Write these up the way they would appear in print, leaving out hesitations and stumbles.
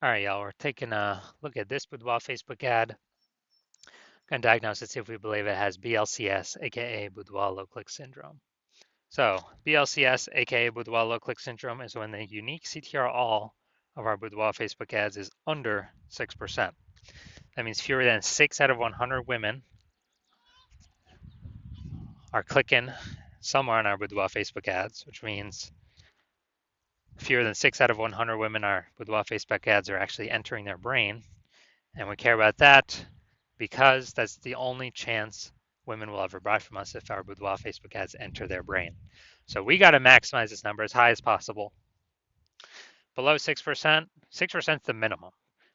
All right, y'all, we're taking a look at this Boudoir Facebook ad. Going to diagnose it, see if we believe it has BLCS, aka Boudoir low click syndrome. So, BLCS, aka Boudoir low click syndrome, is when the unique CTR all of our Boudoir Facebook ads is under 6%. That means fewer than 6 out of 100 women are clicking somewhere on our Boudoir Facebook ads, which means fewer than 6 out of 100 women our Boudoir Facebook ads are actually entering their brain. And we care about that because that's the only chance women will ever buy from us if our Boudoir Facebook ads enter their brain. So we got to maximize this number as high as possible. Below 6%, 6% is the minimum.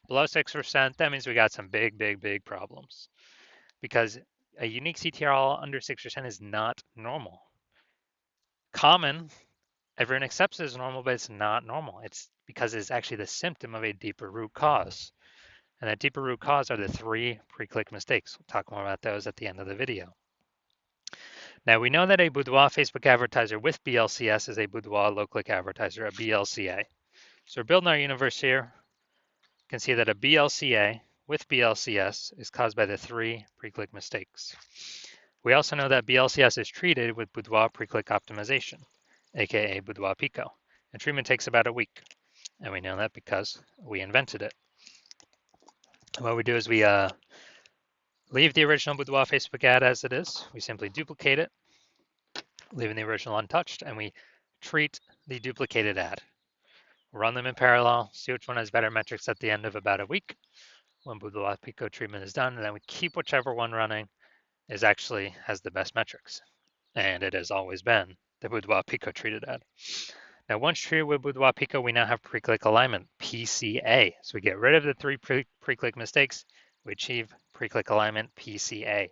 Below 6%, that means we got some big problems because a unique CTRL under 6% is not normal. Common, everyone accepts it as normal, but it's not normal. It's because it's actually the symptom of a deeper root cause. And that deeper root cause are the 3 pre-click mistakes. We'll talk more about those at the end of the video. Now we know that a Boudoir Facebook advertiser with BLCS is a Boudoir low-click advertiser, a BLCA. So we're building our universe here. You can see that a BLCA with BLCS is caused by the 3 pre-click mistakes. We also know that BLCS is treated with Boudoir pre-click optimization, aka Boudoir Pico, and treatment takes about a week. And we know that because we invented it. What we do is we leave the original Boudoir Facebook ad as it is. We simply duplicate it, leaving the original untouched, and we treat the duplicated ad. Run them in parallel, see which one has better metrics at the end of about a week when Boudoir Pico treatment is done, and then we keep whichever one running is actually has the best metrics. And it has always been the Boudoir Pico treated ad. Now, once treated with Boudoir Pico, we now have pre-click alignment, PCA. So we get rid of the 3 pre-click mistakes, we achieve pre-click alignment, PCA.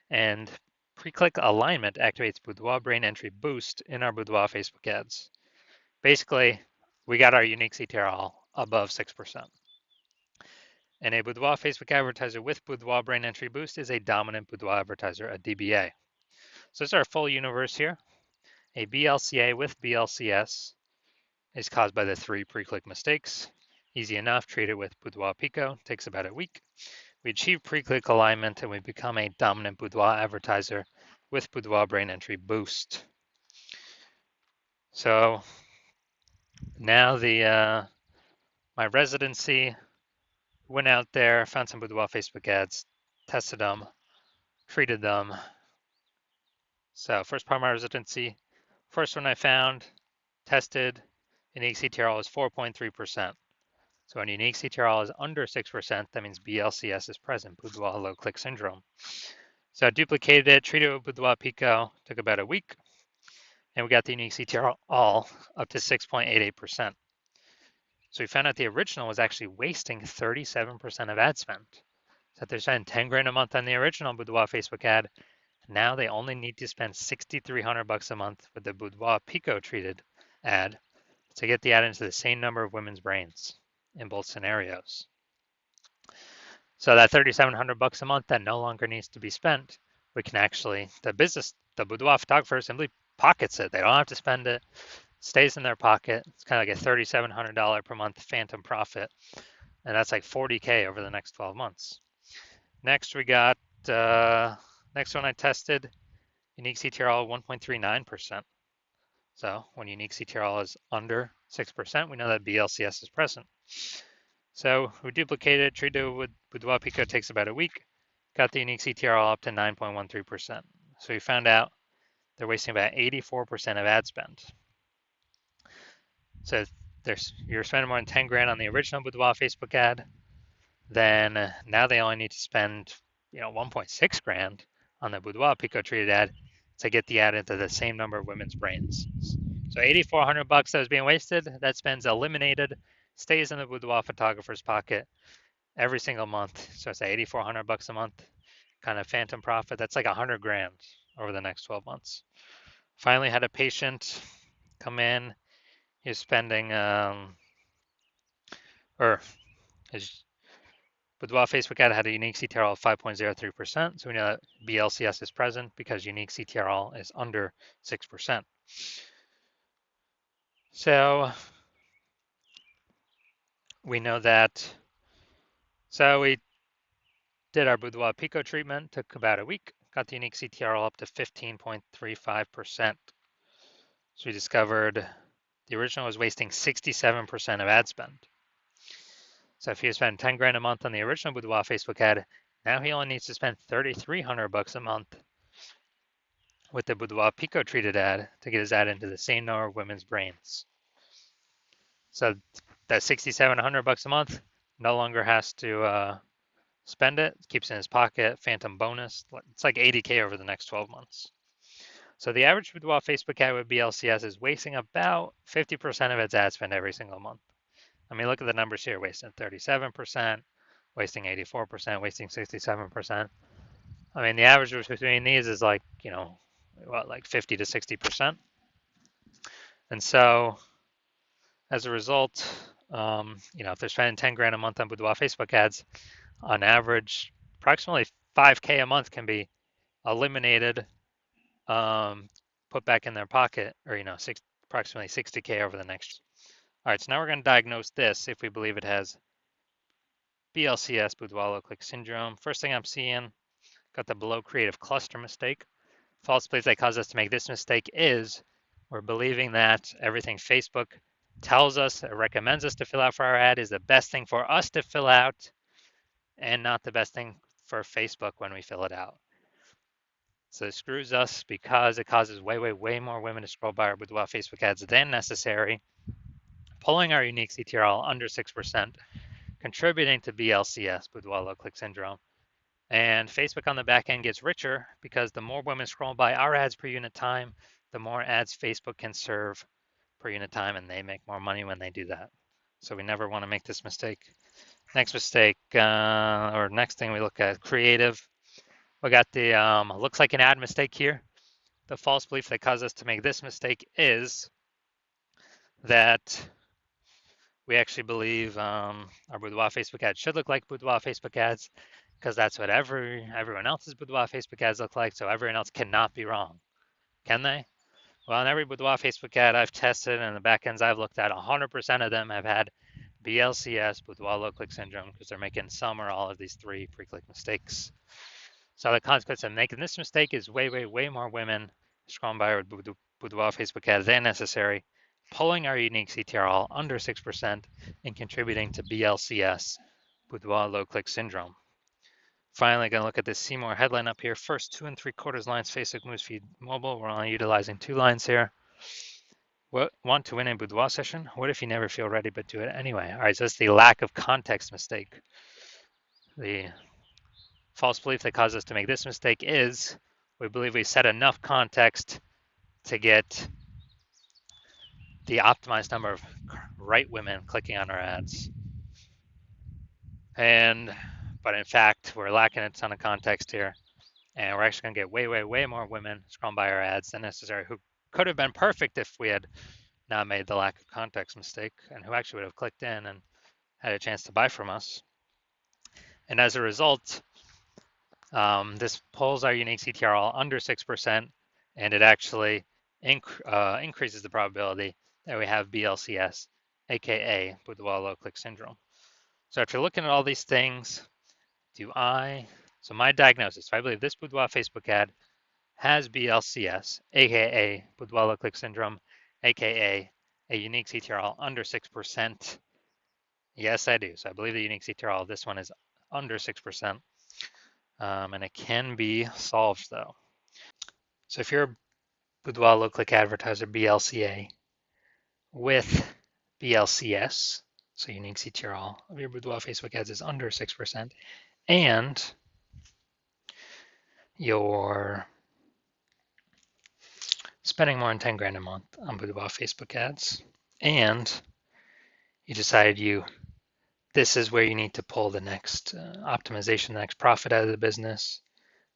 And pre-click alignment activates Boudoir brain entry boost in our Boudoir Facebook ads. Basically, we got our unique CTRL above 6%. And a Boudoir Facebook advertiser with Boudoir brain entry boost is a dominant Boudoir advertiser, a DBA. So this is our full universe here. A BLCA with BLCS is caused by the 3 pre-click mistakes. Easy enough, treat it with Boudoir Pico, takes about a week. We achieve pre-click alignment and we become a dominant Boudoir advertiser with Boudoir brain entry boost. So now my residency went out there, found some Boudoir Facebook ads, tested them, treated them. So first part of my residency, first one I found, tested, unique CTRL is 4.3%. So when unique CTRL is under 6%, that means BLCS is present, Boudoir low click syndrome. So I duplicated it, treated it with Boudoir Pico, took about a week, and we got the unique CTRL all up to 6.88%. So we found out the original was actually wasting 37% of ad spend. So if they're spending 10 grand a month on the original Boudoir Facebook ad, now they only need to spend $6,300 a month with the Boudoir Pico treated ad to get the ad into the same number of women's brains in both scenarios. So that $3,700 a month that no longer needs to be spent, we can actually, the Boudoir photographer simply pockets it. They don't have to spend it, stays in their pocket. It's kind of like a $3,700 per month phantom profit. And that's like 40K over the next 12 months. Next, we got, next one I tested, unique CTRL 1.39%. So when unique CTRL is under 6%, we know that BLCS is present. So we duplicated, treated it with Boudoir Pico, takes about a week, got the unique CTRL up to 9.13%. So we found out they're wasting about 84% of ad spend. So you're spending more than 10 grand on the original Boudoir Facebook ad, then now they only need to spend 1.6 grand on the Boudoir Pico treated ad to get the ad into the same number of women's brains. So $8,400 that was being wasted, that spend's eliminated, stays in the Boudoir photographer's pocket every single month. So it's $8,400 a month, kind of phantom profit. That's like 100 grand over the next 12 months. Finally had a patient come in. He's spending, his Boudoir Facebook ad had a unique CTRL of 5.03%. So we know that BLCS is present because unique CTRL is under 6%. So we know that. So we did our Boudoir Pico treatment, took about a week, got the unique CTRL up to 15.35%. So we discovered the original was wasting 67% of ad spend. So if he spent 10 grand a month on the original Boudoir Facebook ad, now he only needs to spend 3,300 bucks a month with the Boudoir Pico treated ad to get his ad into the same number of women's brains. So that 6,700 bucks a month no longer has to spend it, keeps it in his pocket, phantom bonus. It's like 80K over the next 12 months. So the average Boudoir Facebook ad with BLCS is wasting about 50% of its ad spend every single month. I mean, look at the numbers here, wasting 37%, wasting 84%, wasting 67%. I mean, the average between these is like, what, like 50 to 60%. And so as a result, if they're spending 10 grand a month on Boudoir Facebook ads, on average, approximately 5K a month can be eliminated, put back in their pocket, or, approximately 60K over the next. All right, so now we're going to diagnose this if we believe it has BLCS, Boudoir low click syndrome. First thing I'm seeing, got the below creative cluster mistake. False belief that caused us to make this mistake is we're believing that everything Facebook tells us or recommends us to fill out for our ad is the best thing for us to fill out and not the best thing for Facebook when we fill it out. So it screws us because it causes way, way, way more women to scroll by our Boudoir Facebook ads than necessary, pulling our unique CTRL under 6%, contributing to BLCS, Boudoir low click syndrome. And Facebook on the back end gets richer because the more women scroll by our ads per unit time, the more ads Facebook can serve per unit time, and they make more money when they do that. So we never want to make this mistake. Next mistake, or next thing we look at, creative. We got the looks like an ad mistake here. The false belief that caused us to make this mistake is that we actually believe our Boudoir Facebook ads should look like Boudoir Facebook ads because that's what everyone else's Boudoir Facebook ads look like, so everyone else cannot be wrong. Can they? Well, in every Boudoir Facebook ad I've tested and the backends I've looked at, 100% of them have had BLCS, Boudoir low click syndrome, because they're making some or all of these three pre-click mistakes. So the consequence of making this mistake is way, way, way more women scrolling by our Boudoir Facebook ads than necessary, pulling our unique CTRL under 6% and contributing to BLCS, Boudoir low click syndrome. Finally, going to look at this Seymour headline up here. First 2 3/4 lines, Facebook newsfeed mobile. We're only utilizing 2 lines here. What, want to win a Boudoir session? What if you never feel ready but do it anyway? All right, so that's the lack of context mistake. The false belief that caused us to make this mistake is we believe we set enough context to get the optimized number of right women clicking on our ads. But in fact, we're lacking a ton of context here. And we're actually going to get way, way, way more women scrolling by our ads than necessary who could have been perfect if we had not made the lack of context mistake and who actually would have clicked in and had a chance to buy from us. And as a result, this pulls our unique CTRL under 6%, and it actually increases the probability that we have BLCS, aka Boudoir low click syndrome. So after looking at all these things, so my diagnosis, I believe this Boudoir Facebook ad has BLCS, aka Boudoir low click syndrome, aka a unique CTRL under 6%. Yes, I do. So I believe the unique CTRL of this one is under 6%. And it can be solved though. So if you're a Boudoir low click advertiser BLCA with BLCS, so unique CTRL of your Boudoir Facebook ads is under 6%, and you're spending more than 10 grand a month on Boudoir Facebook ads, and you decide this is where you need to pull the next optimization, the next profit out of the business,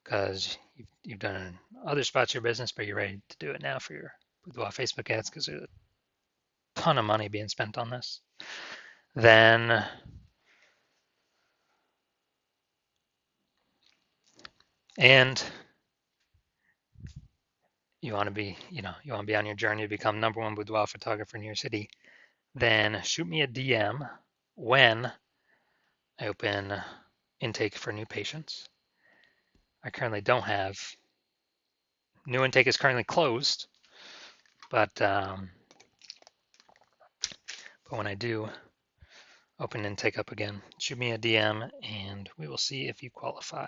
because you've done other spots of your business, but you're ready to do it now for your Boudoir Facebook ads because there's a ton of money being spent on this. Then and you want to be on your journey to become #1 boudoir photographer in your city, then shoot me a DM when I open intake for new patients. I currently don't have. New intake is currently closed, but when I do open intake up again, shoot me a DM and we will see if you qualify.